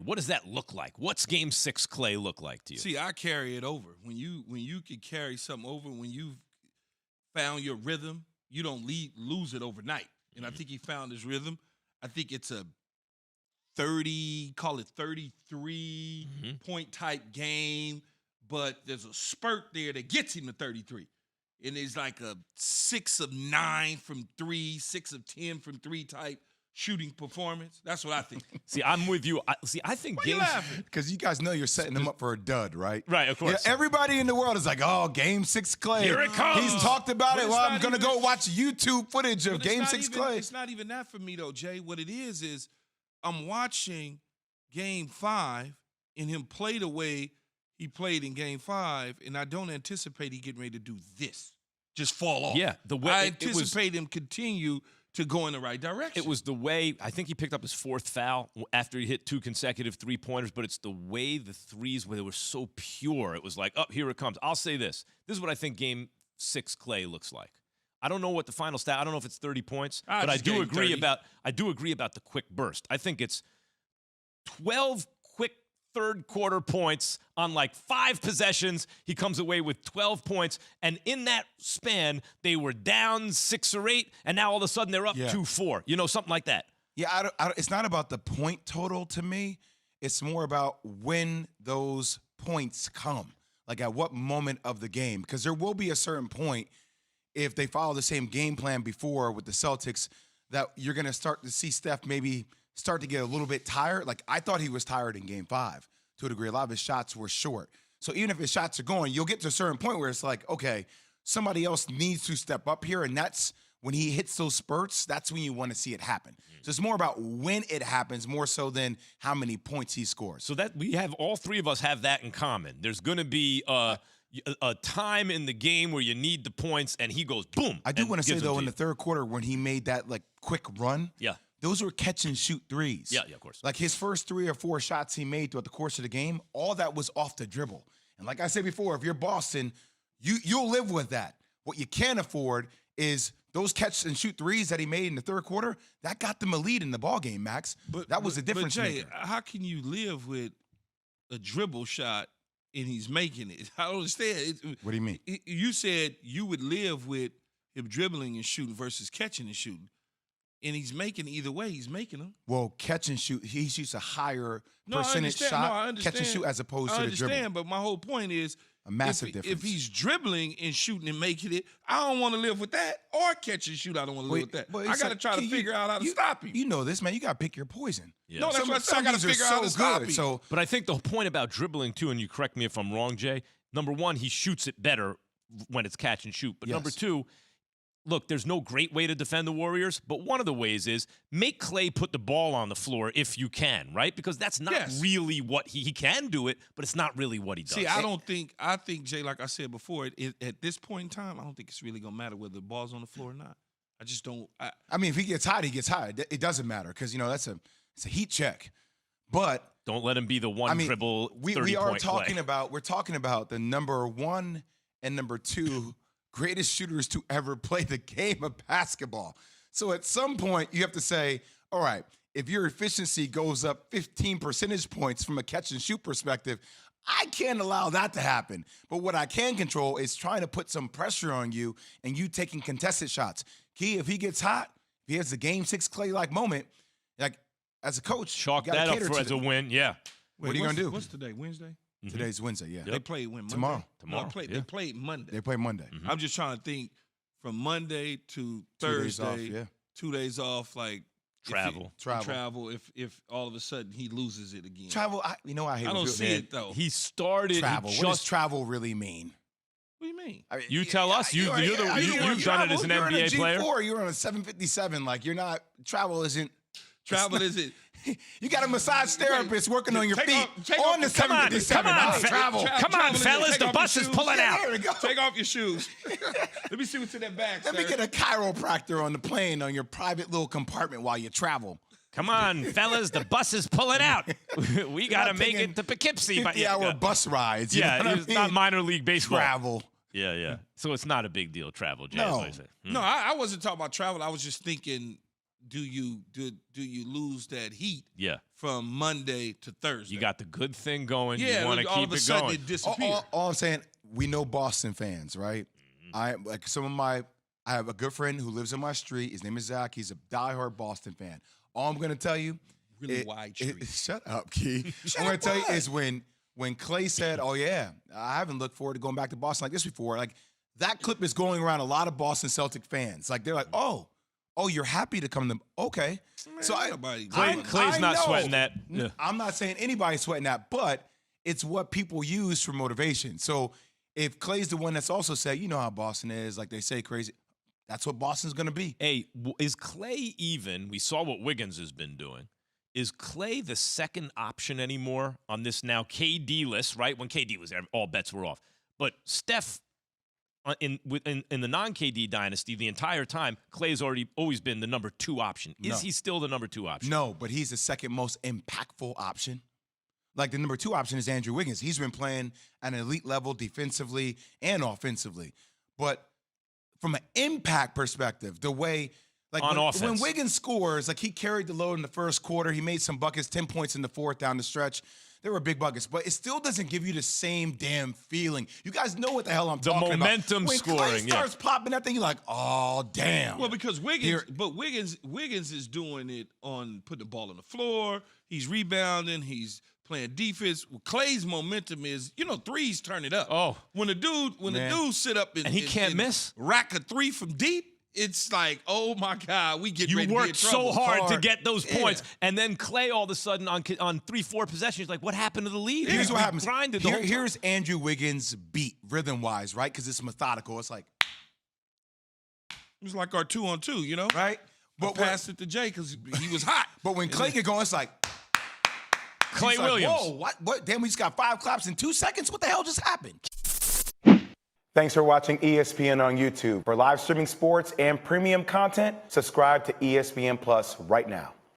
What does that look like? What's Game 6 Klay look like to you? See, I carry it over. When you can carry something over, when you've found your rhythm, you don't lose it overnight. And I think he found his rhythm. I think it's a 33 point type game, but there's a spurt there that gets him to 33. And it's like a 6 of 9 from 3, 6 of 10 from 3 type shooting performance. That's what I think. See, I'm with you. I think games because you guys know you're setting them up for a dud, right? Right, of course. Yeah, everybody in the world is like, "Oh, Game 6 Klay. Here it comes." He's talked about it. But Well, it's I'm not gonna even- go watch YouTube footage of But Game it's 6 not even- Klay. It's not even that for me though, Jay. What it is I'm watching Game 5 and him play the way he played in Game 5, and I don't anticipate he getting ready to do this. Just fall off. Yeah, the way I it was- anticipate him continue to go in the right direction. It was the way, I think he picked up his 4th foul after he hit 2 consecutive three-pointers, but it's the way the threes where they were so pure. It was like, oh, here it comes. I'll say this. This is what I think Game 6 Klay looks like. I don't know what the final stat, I don't know if it's 30 points, but I do agree about the quick burst. I think it's 12 quick third-quarter points on like 5 possessions. He comes away with 12 points, and in that span, they were down 6 or 8, and now all of a sudden they're up 2-4. You know, something like that. Yeah, it's not about the point total to me. It's more about when those points come, like at what moment of the game, because there will be a certain point if they follow the same game plan before with the Celtics that you're going to start to see Steph maybe start to get a little bit tired. Like, I thought he was tired in Game 5 to a degree. A lot of his shots were short. So even if his shots are going, you'll get to a certain point where it's like, okay, somebody else needs to step up here, and that's when he hits those spurts, that's when you want to see it happen. So it's more about when it happens, more so than how many points he scores. So that we have, all three of us have that in common. There's going to be a time in the game where you need the points, and he goes boom. I do want to say though, in the third quarter when he made that like quick run, those were catch and shoot threes. Yeah, of course. Like his first 3 or 4 shots he made throughout the course of the game, all that was off the dribble. And like I said before, if you're Boston, you'll live with that. What you can't afford is those catch and shoot threes that he made in the third quarter. That got them a lead in the ball game, Max. That was the difference. But Jay, maker. how can you live with a dribble shot and he's making it? I don't understand. What do you mean? You said you would live with him dribbling and shooting versus catching and shooting. And he's making either way. He's making them. Well, catch and shoot, he shoots a higher percentage shot, I understand. catch and shoot as opposed to the dribble. I understand, but my whole point is a massive difference. If he's dribbling and shooting and making it, I don't want to live with that. Or catch and shoot, I don't want to live with that. I got to try to figure out how to stop him. You know this, man. You got to pick your poison. Yeah. No, that's what I said. I got to figure out how to stop him. So, but I think the point about dribbling, too, and you correct me if I'm wrong, Jay, number one, he shoots it better when it's catch and shoot. But number two, look, there's no great way to defend the Warriors, but one of the ways is make Klay put the ball on the floor if you can, right? Because that's not really what he can do it, but it's not really what he does. See, I think, Jay, like I said before, at this point in time, I don't think it's really going to matter whether the ball's on the floor or not. I just don't. I mean, if he gets hot, he gets hot. It doesn't matter because, you know, it's a heat check. But don't let him be the one dribble 30-point we are talking play. we're talking about the number 1 and number 2 greatest shooters to ever play the game of basketball. So at some point, you have to say, all right, if your efficiency goes up 15 percentage points from a catch and shoot perspective, I can't allow that to happen. But what I can control is trying to put some pressure on you and you taking contested shots. Key, if he gets hot, if he has the Game 6 Klay-like moment, like as a coach, chalk that up for as a win, What are you going to do? What's today, Wednesday? Today's Wednesday, yeah. They play when? Monday? Tomorrow. No, they played Monday. They play Monday. I'm just trying to think from Monday to Thursday, 2 days off, like travel. If all of a sudden he loses it again. Travel, I hate I don't see it though. He started travel. What does travel really mean? What do you mean? I mean, you tell us. You've done it as an NBA player. You're on a 757. Like you're not. Travel isn't. Travel isn't. You got a massage therapist working on your feet on the 757. Come on, fellas. The bus is pulling out. There we go. Take off your shoes. Let me see what's in that bag, Let me get a chiropractor on the plane on your private little compartment while you travel. Come on, fellas. The bus is pulling out. We got to make it to Poughkeepsie. 50-hour bus rides. It's not minor league baseball. Travel. Yeah. So it's not a big deal, travel, Jay. No. No, I wasn't talking about travel. I was just thinking, do you lose that heat? Yeah. from Monday to Thursday. You got the good thing going. Yeah, you want to all keep of a it sudden going. it disappeared. All I'm saying, we know Boston fans, right? I have a good friend who lives in my street. His name is Zach. He's a diehard Boston fan. All I'm gonna tell you, Really wide street. Shut up, Key. I'm gonna tell you is when Klay said, "Oh yeah, I haven't looked forward to going back to Boston like this before." Like that clip is going around a lot of Boston Celtic fans. Like they're like, "Oh, you're happy to come to okay." Man, So Clay's not know. sweating that. Yeah. I'm not saying anybody's sweating that, but it's what people use for motivation. So if Clay's the one that's also said, you know how Boston is, like they say crazy, that's what Boston's gonna be. Hey, is Klay even? We saw what Wiggins has been doing. Is Klay the second option anymore on this now KD list? Right when KD was there, all bets were off. But Steph, in the non-KD dynasty, the entire time, Klay's always been the number 2 option. Is he still the number 2 option? No, but he's the second most impactful option. Like the number 2 option is Andrew Wiggins. He's been playing at an elite level defensively and offensively. But from an impact perspective, the way like on offense, when Wiggins scores, like he carried the load in the first quarter. He made some buckets, 10 points in the fourth down the stretch. There were big buckets, but it still doesn't give you the same damn feeling. You guys know what the hell I'm talking about. The momentum scoring. When Klay starts popping that thing, you're like, oh, damn. Well, because Wiggins is doing it on putting the ball on the floor. He's rebounding. He's playing defense. Well, Klay's momentum is, threes turn it up. Oh. When the dude sit up and he can't miss, rack a 3 from deep, it's like, oh my God, we get ready to be in worked so trouble. hard to get those points, and then Klay all of a sudden on 3-4 possessions, like, what happened to the lead? Here's what happens. Grinded Here's Andrew Wiggins' beat, rhythm-wise, right? Because it's methodical. It's like, It was like our 2-on-2, right? But passed it to Jay because he was hot. But when Klay get going, it's like Klay Williams. Whoa, what? Damn, we just got 5 claps in 2 seconds? What the hell just happened? Thanks for watching ESPN on YouTube. For live streaming sports and premium content, subscribe to ESPN Plus right now.